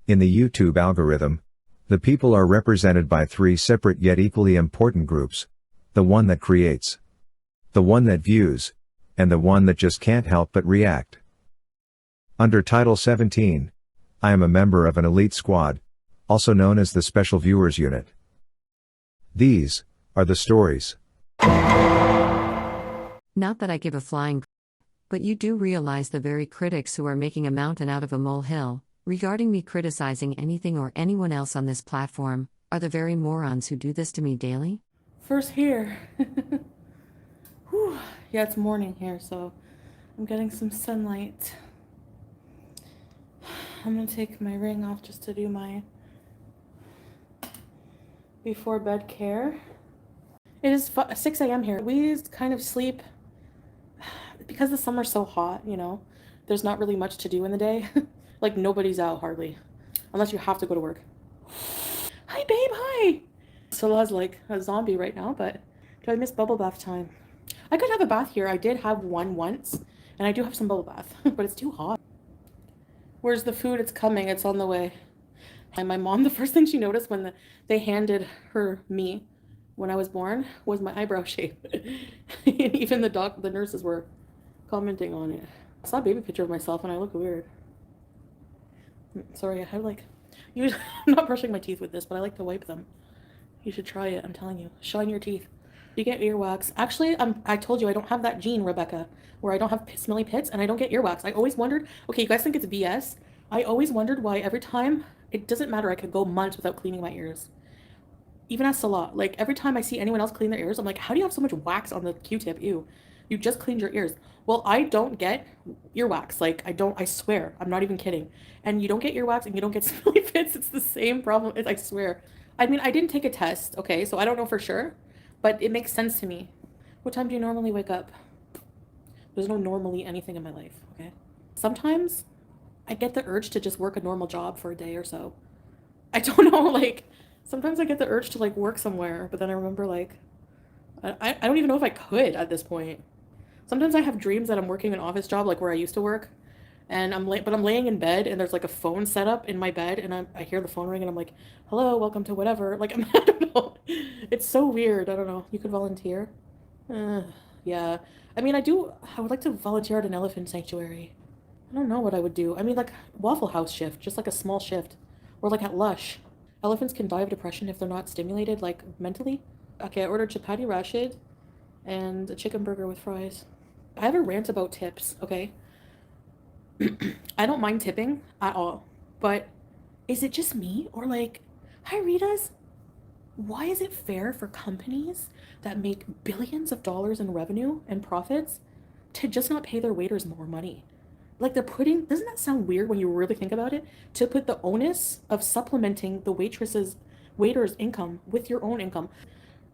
In the YouTube algorithm, the people are represented by three separate yet equally important groups: the one that creates, the one that views, and the one that just can't help but react. Under Title 17, I am a member of an elite squad, also known as the Special Viewers Unit. These are the stories. Not that I give a flying, but you do realize the very critics who are making a mountain out of a molehill, regarding me criticizing anything or anyone else on this platform, are the very morons who do this to me daily? First here. Whew. Yeah, it's morning here, so I'm getting some sunlight. I'm gonna take my ring off just to do my before bed care. It is 6 a.m. here. We kind of sleep because the summer's so hot, you know, there's not really much to do in the day. Like, nobody's out hardly, unless you have to go to work. Hi, babe, hi! Salah's like a zombie right now, but do I miss bubble bath time? I could have a bath here. I did have one once, and I do have some bubble bath, but it's too hot. Where's the food? It's coming. It's on the way. And my mom, the first thing she noticed when they handed me when I was born was my eyebrow shape. And even the nurses were commenting on it. I saw a baby picture of myself and I look weird. Sorry, I have like, I'm not brushing my teeth with this, but I like to wipe them. You should try it, I'm telling you. Shine your teeth. You get earwax. Actually, I told you I don't have that gene, Rebecca, where I don't have smelly pits and I don't get earwax. I always wondered, okay, you guys think it's BS? I always wondered why every time, it doesn't matter, I could go months without cleaning my ears. Even as Salah, like every time I see anyone else clean their ears, I'm like, how do you have so much wax on the Q-tip? Ew. You just cleaned your ears. Well, I don't get earwax. Like, I swear, I'm not even kidding. And you don't get earwax and you don't get smelly pits. It's the same problem. I swear. I mean, I didn't take a test, okay? So I don't know for sure, but it makes sense to me. What time do you normally wake up? There's no normally anything in my life, okay? Sometimes I get the urge to just work a normal job for a day or so. I don't know, like, sometimes I get the urge to, like, work somewhere, but then I remember, like, I don't even know if I could at this point. Sometimes I have dreams that I'm working an office job, like where I used to work, and I'm laying in bed, and there's like a phone set up in my bed, and I hear the phone ring, and I'm like, hello, welcome to whatever. Like, I don't know. It's so weird. I don't know. You could volunteer. Yeah. I mean, I would like to volunteer at an elephant sanctuary. I don't know what I would do. I mean, like, Waffle House shift, just like a small shift. Or like at Lush. Elephants can die of depression if they're not stimulated, like, mentally. Okay, I ordered chapati rashid and a chicken burger with fries. I have a rant about tips, okay? I don't mind tipping at all, but is it just me? Or like, hi Ritas, why is it fair for companies that make billions of dollars in revenue and profits to just not pay their waiters more money? Like, doesn't that sound weird when you really think about it? To put the onus of supplementing the waiter's income with your own income.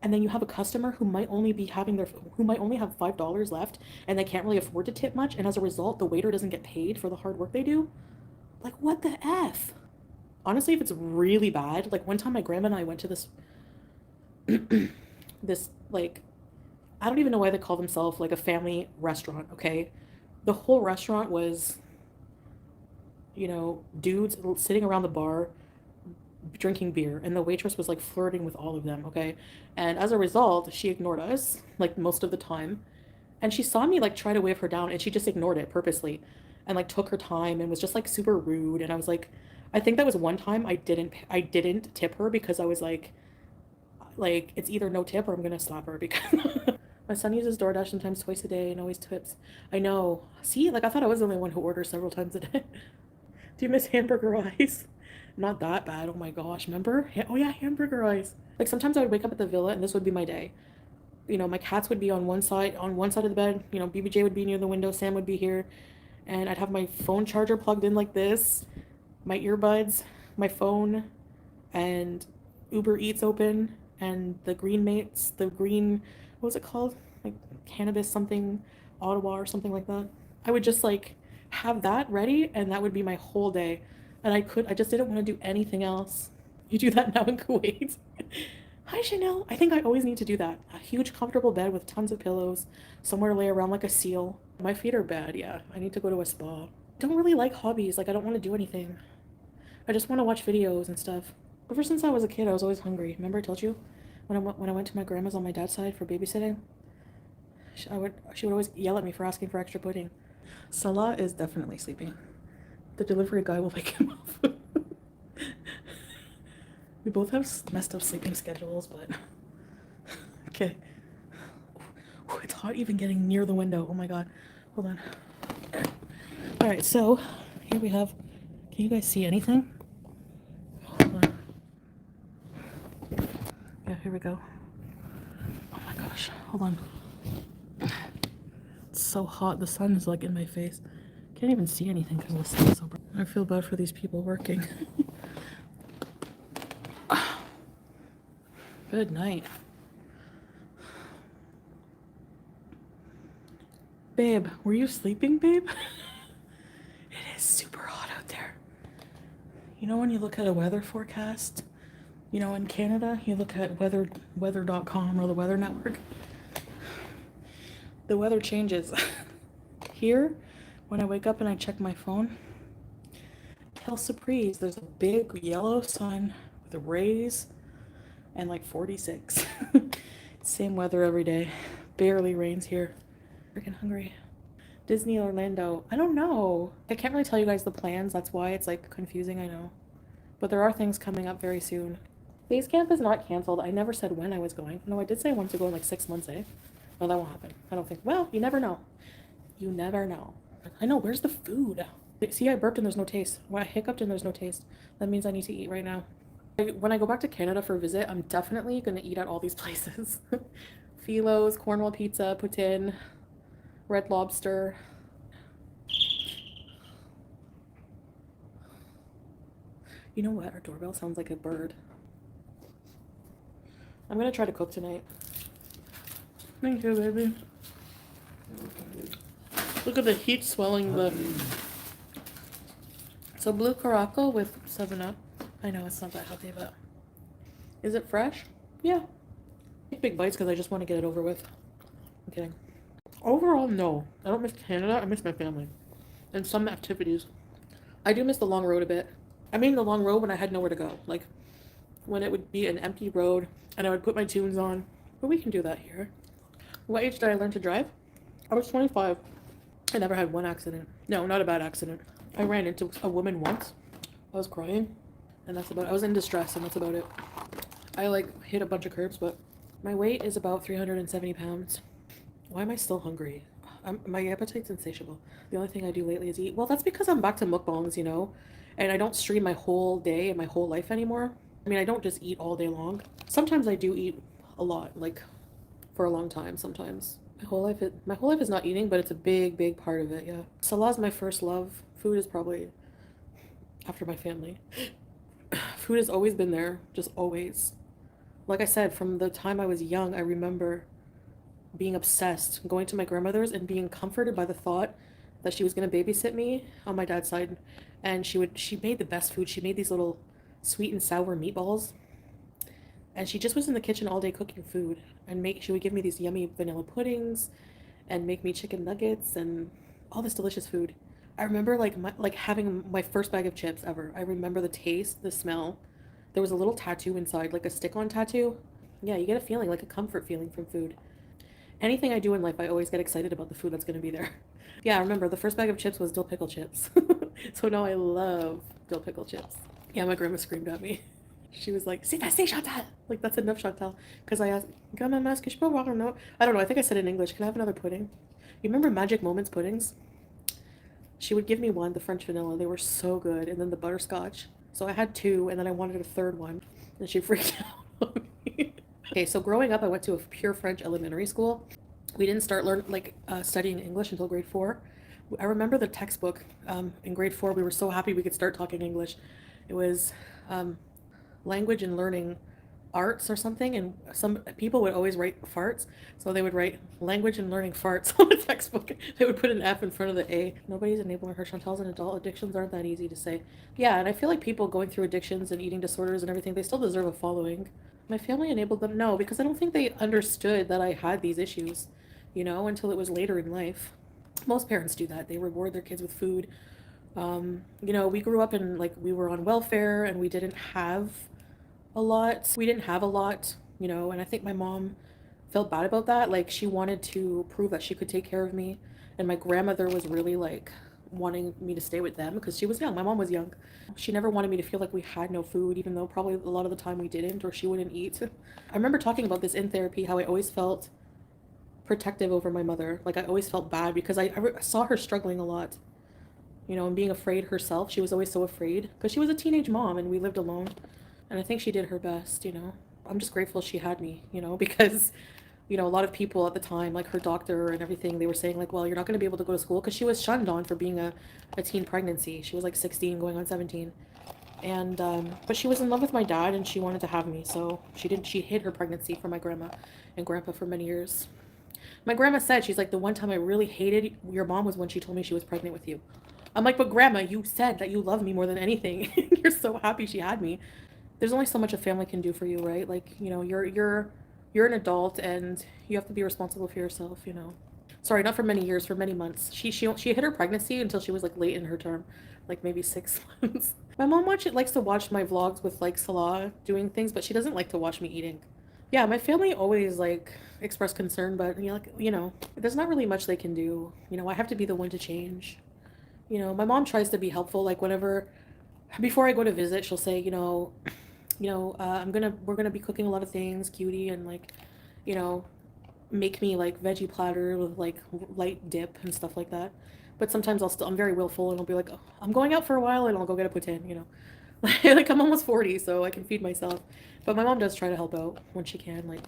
And then you have a customer who might only have $5 left and they can't really afford to tip much, and as a result the waiter doesn't get paid for the hard work they do. Like, what the F? Honestly, if it's really bad, like one time my grandma and I went to this this, like, I don't even know why they call themselves like a family restaurant, okay? The whole restaurant was, you know, dudes sitting around the bar drinking beer, and the waitress was like flirting with all of them, okay? And as a result, she ignored us like most of the time, and she saw me like try to wave her down, and she just ignored it purposely and like took her time and was just like super rude. And I was like, I think that was one time I didn't tip her because I was like it's either no tip or I'm gonna slap her, because my son uses DoorDash sometimes twice a day and always tips. I know. See, like, I thought I was the only one who orders several times a day. Do you miss hamburger eyes? Not that bad. Oh my gosh, remember? Oh yeah, hamburger eyes. Like, sometimes I would wake up at the villa and this would be my day. You know, my cats would be on one side of the bed, you know, BBJ would be near the window, Sam would be here, and I'd have my phone charger plugged in like this, my earbuds, my phone, and Uber Eats open, and the what was it called? Like cannabis something, Ottawa or something like that. I would just like have that ready, and that would be my whole day. And I just didn't want to do anything else. You do that now in Kuwait? Hi, Chanel. I think I always need to do that. A huge, comfortable bed with tons of pillows, somewhere to lay around like a seal. My feet are bad, yeah. I need to go to a spa. Don't really like hobbies. Like, I don't want to do anything. I just want to watch videos and stuff. Ever since I was a kid, I was always hungry. Remember I told you when I went to my grandma's on my dad's side for babysitting? She would always yell at me for asking for extra pudding. Salah is definitely sleeping. The delivery guy will wake him up. We both have messed up sleeping schedules, but okay. Ooh, it's hot even getting near the window. Oh my god. Hold on. All right, so here we have. Can you guys see anything? Hold on. Yeah, here we go. Oh my gosh. Hold on. It's so hot. The sun is like in my face. Can't even see anything because the sun is so bright. I feel bad for these people working. Good night. Babe, were you sleeping, babe? It is super hot out there. You know when you look at a weather forecast, you know in Canada, you look at weather.com or the Weather Network. The weather changes. Here, when I wake up and I check my phone, quelle surprise, there's a big yellow sun with rays and like 46. Same weather every day. Barely rains here. Freaking hungry. Disney Orlando. I don't know. I can't really tell you guys the plans. That's why it's like confusing, I know. But there are things coming up very soon. Base camp is not canceled. I never said when I was going. No, I did say I wanted to go in like 6 months, eh? No, that won't happen. I don't think. Well, you never know. You never know. I know. Where's the food? See, I burped and there's no taste. When I hiccuped and there's no taste. That means I need to eat right now. When I go back to Canada for a visit, I'm definitely going to eat at all these places. Philo's, Cornwall Pizza, Poutine, Red Lobster. You know what? Our doorbell sounds like a bird. I'm going to try to cook tonight. Thank you, baby. Look at the heat swelling the... So blue Caraco with 7-Up. I know it's not that healthy, but... Is it fresh? Yeah. Take big bites because I just want to get it over with. I'm kidding. Overall, no. I don't miss Canada. I miss my family. And some activities. I do miss the long road a bit. I mean the long road when I had nowhere to go. Like, when it would be an empty road and I would put my tunes on. But we can do that here. What age did I learn to drive? I was 25. I never had one accident. No, not a bad accident. I ran into a woman once. I was crying. And that's about it. I was in distress and that's about it. I like hit a bunch of curbs, but my weight is about 370 pounds. Why am I still hungry? My appetite's insatiable. The only thing I do lately is eat. Well, that's because I'm back to mukbangs, you know? And I don't stream my whole day and my whole life anymore. I mean, I don't just eat all day long. Sometimes I do eat a lot, like for a long time sometimes. My whole life is not eating, but it's a big part of it, yeah. Salah's my first love. Food is probably after my family. Food has always been there, just always. Like I said, from the time I was young, I remember being obsessed, going to my grandmother's and being comforted by the thought that she was going to babysit me on my dad's side. And she made the best food. She made these little sweet and sour meatballs. And she just was in the kitchen all day cooking food. And she would give me these yummy vanilla puddings and make me chicken nuggets and all this delicious food. I remember like having my first bag of chips ever. I remember the taste, the smell. There was a little tattoo inside, like a stick-on tattoo. Yeah, you get a feeling, like a comfort feeling from food. Anything I do in life, I always get excited about the food that's going to be there. Yeah, I remember the first bag of chips was dill pickle chips. So now I love dill pickle chips. Yeah, my grandma screamed at me. She was like, "C'est assez, Chantal!" Like, that's enough, Chantal. Because I asked, "Grandma, est-ce que je peux avoir un autre?" I don't know, I think I said in English, "Can I have another pudding?" You remember Magic Moments puddings? She would give me one, the French vanilla. They were so good. And then the butterscotch. So I had two, and then I wanted a third one. And she freaked out on me. Okay, so growing up, I went to a pure French elementary school. We didn't start studying English until grade 4. I remember the textbook in grade 4. We were so happy we could start talking English. It was language and learning arts or something, and some people would always write farts, so they would write language and learning farts on the textbook. They would put an F in front of the A. Nobody's enabling her. Chantal's an adult. Addictions aren't that easy to say. Yeah, and I feel like people going through addictions and eating disorders and everything, they still deserve a following. My family enabled them? No, because I don't think they understood that I had these issues, you know, until it was later in life. Most parents do that. They reward their kids with food, You know, we grew up in like we were on welfare and we didn't have a lot. We didn't have a lot, you know, and I think my mom felt bad about that. Like she wanted to prove that she could take care of me. And my grandmother was really like wanting me to stay with them because she was young. My mom was young. She never wanted me to feel like we had no food, even though probably a lot of the time we didn't or she wouldn't eat. I remember talking about this in therapy, how I always felt protective over my mother. Like I always felt bad because I saw her struggling a lot, you know, and being afraid herself. She was always so afraid because she was a teenage mom and we lived alone. And I think she did her best, you know. I'm just grateful she had me, you know, because, you know, a lot of people at the time, like her doctor and everything, they were saying, like, well, you're not going to be able to go to school because she was shunned on for being a teen pregnancy. She was like 16 going on 17. And, but she was in love with my dad and she wanted to have me. So she hid her pregnancy from my grandma and grandpa for many years. My grandma said, she's like, the one time I really hated your mom was when she told me she was pregnant with you. I'm like, but grandma, you said that you love me more than anything. You're so happy she had me. There's only so much a family can do for you, right? Like, you know, you're an adult and you have to be responsible for yourself, you know. Sorry, not for many years, for many months. She hit her pregnancy until she was like late in her term, like maybe 6 months. My mom likes to watch my vlogs with like Salah doing things, but she doesn't like to watch me eating. Yeah, my family always like express concern, but you know, there's not really much they can do. You know, I have to be the one to change. You know, my mom tries to be helpful. Like whenever, before I go to visit, she'll say, we're gonna be cooking a lot of things, cutie, and like, you know, make me like veggie platter with like light dip and stuff like that. But sometimes I'm very willful and I'll be like, oh, I'm going out for a while and I'll go get a poutine, you know. Like I'm almost 40, so I can feed myself. But my mom does try to help out when she can. Like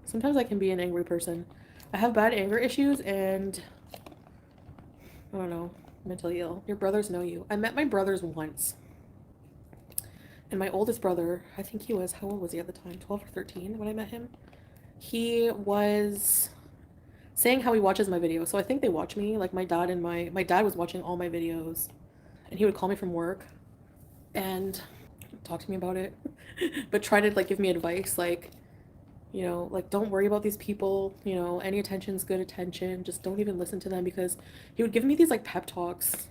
sometimes I can be an angry person. I have bad anger issues and I don't know, mentally ill. Your brothers know you. I met my brothers once. And my oldest brother, I think he was, how old was he at the time? 12 or 13 when I met him. He was saying how he watches my videos. So I think they watch me. Like my dad and my dad was watching all my videos. And he would call me from work and talk to me about it. But try to like give me advice like, you know, like don't worry about these people, you know, any attention's good attention. Just don't even listen to them because he would give me these like pep talks.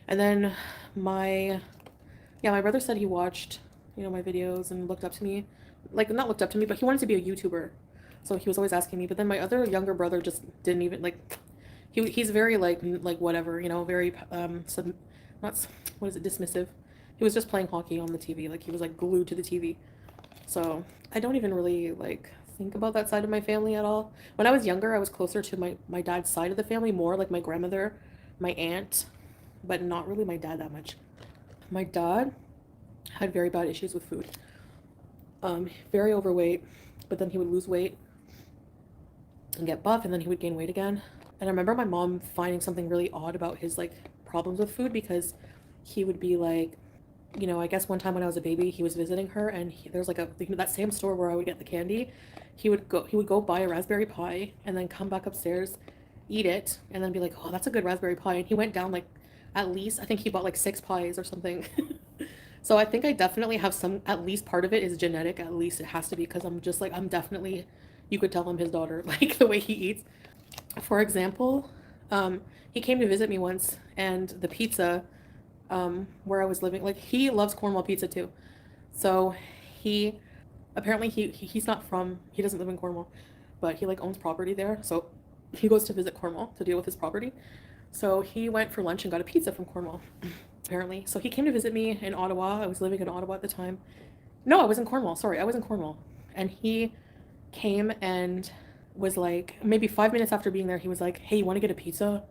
And then my brother said he watched, you know, my videos and looked up to me. Like, not looked up to me, but he wanted to be a YouTuber. So he was always asking me. But then my other younger brother just didn't even, like, he's very, like whatever, you know, very, not, what is it, dismissive. He was just playing hockey on the TV. Like, he was, like, glued to the TV. So I don't even really, like, think about that side of my family at all. When I was younger, I was closer to my dad's side of the family, more like my grandmother, my aunt, but not really my dad that much. My dad had very bad issues with food. Very overweight, but then he would lose weight and get buff, and then he would gain weight again. And I remember my mom finding something really odd about his like problems with food because he would be like, you know, I guess one time when I was a baby, he was visiting her, and there's like that same store where I would get the candy. He would go buy a raspberry pie and then come back upstairs, eat it, and then be like, oh, that's a good raspberry pie. And he went down like at least I think he bought like 6 pies or something. So I think I definitely have some, at least part of it is genetic. At least it has to be because I'm just like, I'm definitely, you could tell I'm his daughter, like the way he eats. For example, he came to visit me once and the pizza, where I was living, like he loves Cornwall pizza too. So he, apparently he's not from, he doesn't live in Cornwall, but he like owns property there. So he goes to visit Cornwall to deal with his property. So he went for lunch and got a pizza from Cornwall, apparently. So he came to visit me in Ottawa. I was living in Ottawa at the time. No, I was in Cornwall. Sorry, I was in Cornwall. And he came and was like, maybe 5 minutes after being there, he was like, hey, you want to get a pizza?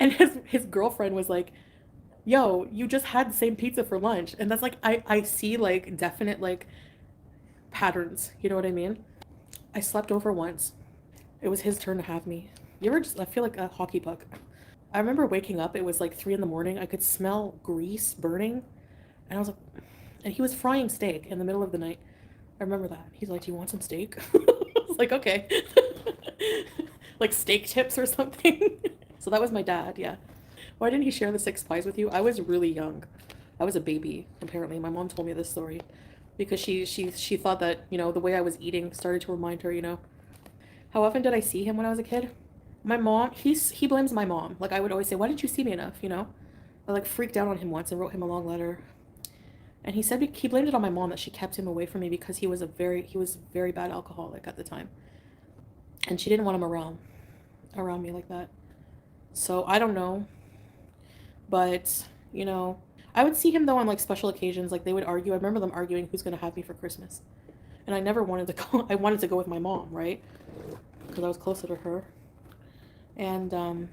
And his girlfriend was like, yo, you just had the same pizza for lunch. And that's like, I see like definite like patterns. You know what I mean? I slept over once. It was his turn to have me. You ever just, I feel like a hockey puck. I remember waking up, it was like 3 a.m. I could smell grease burning. And I was like, and he was frying steak in the middle of the night. I remember that. He's like, do you want some steak? I was like, okay. Like steak tips or something. So that was my dad, yeah. Why didn't he share the 6 pies with you? I was really young. I was a baby, apparently. My mom told me this story. Because she thought that, you know, the way I was eating started to remind her, you know. How often did I see him when I was a kid? My mom, he blames my mom. Like I would always say, why didn't you see me enough, you know? I like freaked out on him once and wrote him a long letter. And he said he blamed it on my mom that she kept him away from me because he was a very bad alcoholic at the time. And she didn't want him around me like that. So I don't know. But, you know, I would see him though on like special occasions. Like they would argue. I remember them arguing who's going to have me for Christmas. And I never wanted to go. I wanted to go with my mom, right? Because I was closer to her. And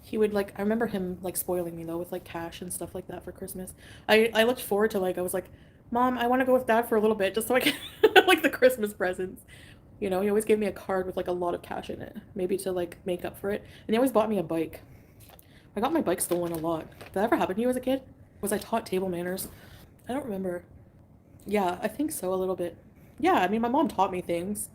he would like, I remember him like spoiling me though with like cash and stuff like that for Christmas. I looked forward to like, I was like, Mom, I want to go with Dad for a little bit just so I can like the Christmas presents. You know, he always gave me a card with like a lot of cash in it, maybe to like make up for it. And he always bought me a bike. I got my bike stolen a lot. Did that ever happen to you as a kid? Was I taught table manners? I don't remember. Yeah, I think so a little bit. Yeah, I mean, my mom taught me things.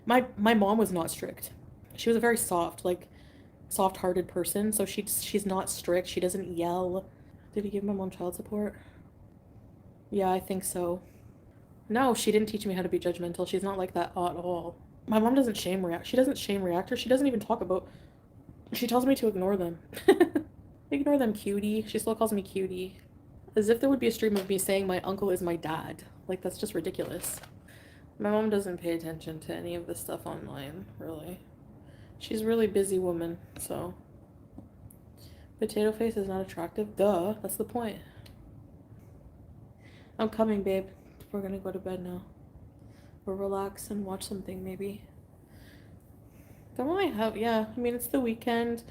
My mom was not strict. She was a very soft-hearted person, so she's not strict. She doesn't yell. Did he give my mom child support? Yeah, I think so. No, she didn't teach me how to be judgmental. She's not like that at all. My mom doesn't shame react. She doesn't shame reactors. She doesn't even talk about. She tells me to ignore them. Ignore them, cutie. She still calls me cutie. As if there would be a stream of me saying my uncle is my dad. Like, that's just ridiculous. My mom doesn't pay attention to any of this stuff online, really. She's a really busy woman, so. Potato face is not attractive? Duh, that's the point. I'm coming, babe. We're gonna go to bed now. We'll relax and watch something, maybe. Don't really have, yeah, I mean, it's the weekend.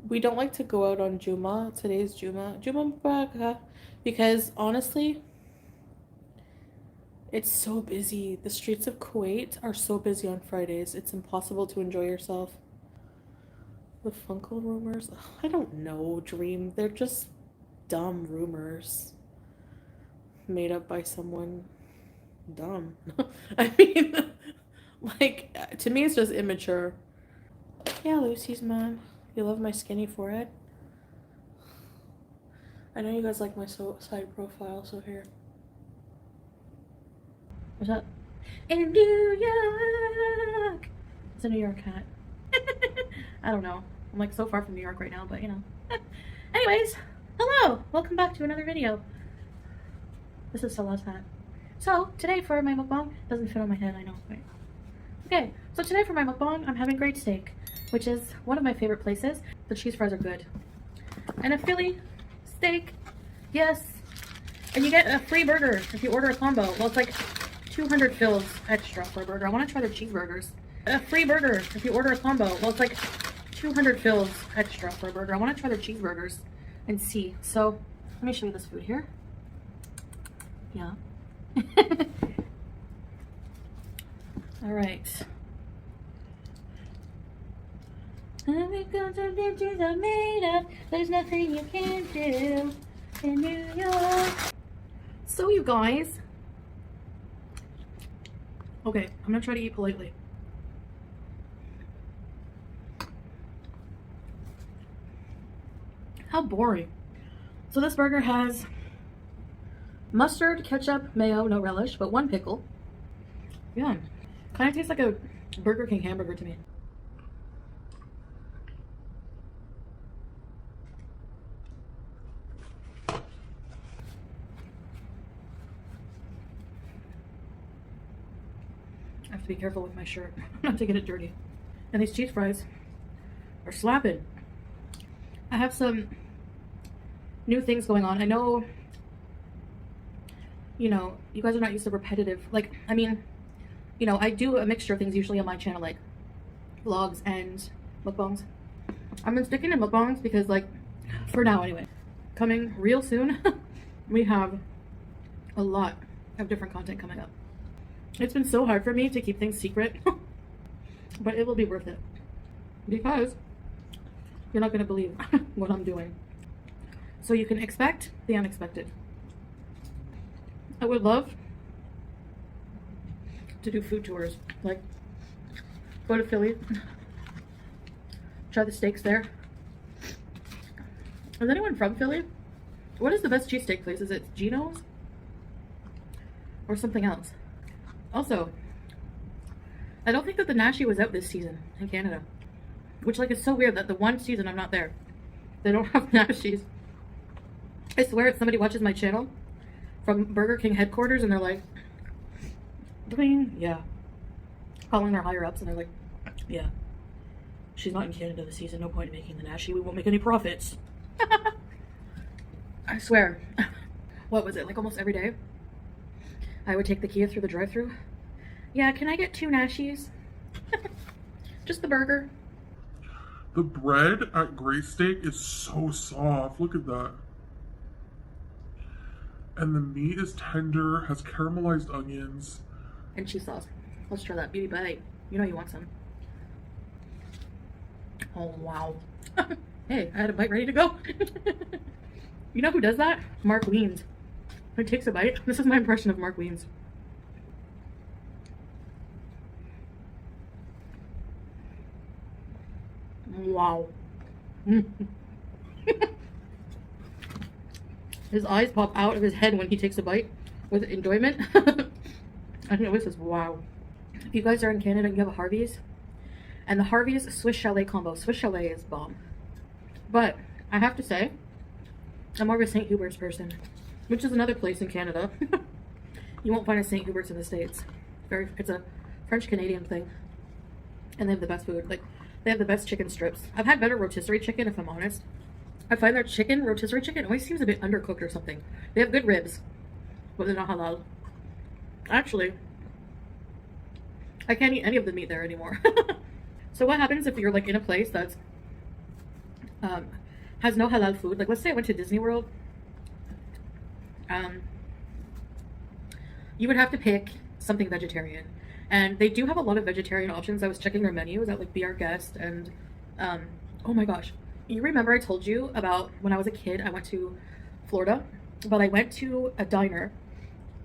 We don't like to go out on Juma. Today's Juma. Juma Mubarak. Because, honestly, it's so busy. The streets of Kuwait are so busy on Fridays. It's impossible to enjoy yourself. The Funkle rumors? I don't know, Dream. They're just dumb rumors. Made up by someone dumb. I mean, like, to me it's just immature. Yeah, Lucy's mom. You love my skinny forehead? I know you guys like my side profile, so here. What's up? In New York! It's a New York hat. I don't know. I'm like so far from New York right now, but you know. Anyways, hello! Welcome back to another video. This is Salah's hat. So, today for my mukbang, doesn't fit on my head, I know, right? Okay, so today for my mukbang, I'm having Great Steak, which is one of my favorite places. The cheese fries are good. And a Philly steak, yes. And you get a free burger if you order a combo. Well, it's like 200 fills extra for a burger. I want to try their cheeseburgers. A free burger if you order a combo. Well, it's like 200 fills extra for a burger. I want to try their cheeseburgers and see. So, let me show you this food here. Yeah. All right. Because the ditches are made up, there's nothing you can't do in New York. So you guys, okay, I'm gonna try to eat politely. How boring. So this burger has mustard, ketchup, mayo, no relish, but one pickle. Yeah, kind of tastes like a Burger King hamburger to me. I have to be careful with my shirt not to get it dirty. And these cheese fries are slapping. I have some new things going on. I know, you know, you guys are not used to repetitive, like, I mean, you know, I do a mixture of things usually on my channel, like vlogs and mukbangs. I've been sticking to mukbangs because, like, for now anyway, coming real soon, we have a lot of different content coming up. It's been so hard for me to keep things secret, but it will be worth it because you're not going to believe what I'm doing. So you can expect the unexpected. I would love to do food tours, like go to Philly, try the steaks there. Is anyone from Philly? What is the best cheesesteak place? Is it Gino's or something else? Also, I don't think that the Nashi was out this season in Canada, which, like, is so weird that the one season I'm not there, they don't have Nashis. I swear somebody watches my channel from Burger King headquarters and they're like, Dwayne, yeah. Calling their higher ups and they're like, yeah. She's not in Canada this season, no point in making the Nashi, we won't make any profits. I swear. What was it, like almost every day? I would take the Kia through the drive-thru. Yeah, can I get 2 Nashis? Just the burger. The bread at Great Steak is so soft. Look at that. And the meat is tender, has caramelized onions. And cheese sauce. Let's try that beauty bite. You know you want some. Oh, wow. Hey, I had a bite ready to go. You know who does that? Mark Wiens. He takes a bite. This is my impression of Mark Wiens. Wow. His eyes pop out of his head when he takes a bite with enjoyment. I know this is wow. If you guys are in Canada and you have a Harvey's, and the Harvey's Swiss Chalet combo. Swiss Chalet is bomb. But I have to say, I'm more of a St. Hubert's person, which is another place in Canada. You won't find a St. Hubert's in the States. It's a French-Canadian thing. And they have the best food. Like, they have the best chicken strips. I've had better rotisserie chicken, if I'm honest. I find their rotisserie chicken always seems a bit undercooked or something. They have good ribs, but they're not halal. Actually, I can't eat any of the meat there anymore. So what happens if you're like in a place that's has no halal food? Like, let's say I went to Disney World. You would have to pick something vegetarian, and they do have a lot of vegetarian options. I was checking their menus at like Be Our Guest, and oh my gosh, you remember I told you about when I was a kid I went to Florida, but I went to a diner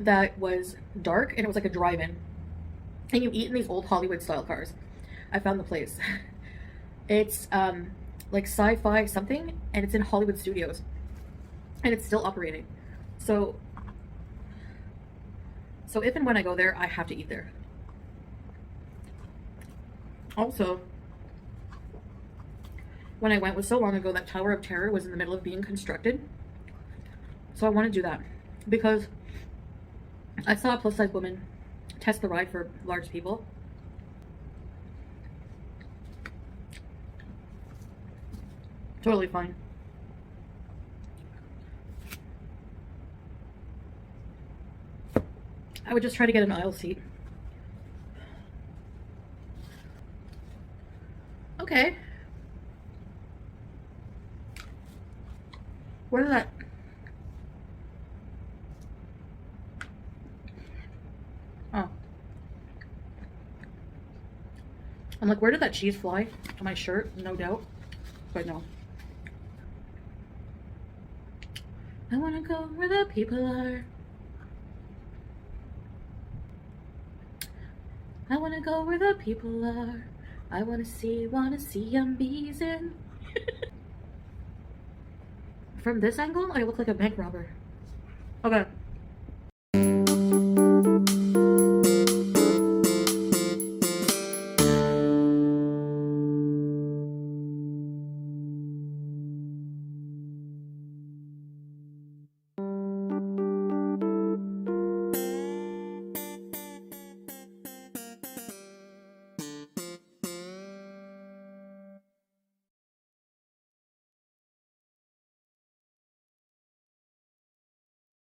that was dark and it was like a drive-in, and you eat in these old Hollywood style cars. I found the place. It's like sci-fi something, and it's in Hollywood Studios, and it's still operating. So if and when I go there, I have to eat there. Also, when I went was so long ago that Tower of Terror was in the middle of being constructed. So I want to do that because I saw a plus-size woman test the ride for large people. Totally fine. I would just try to get an aisle seat. Okay. Where did that... Oh. I'm like, where did that cheese fly? On my shirt? No doubt. But no. I wanna go where the people are. I wanna go where the people are. I wanna see them bees in. From this angle, I look like a bank robber. Okay.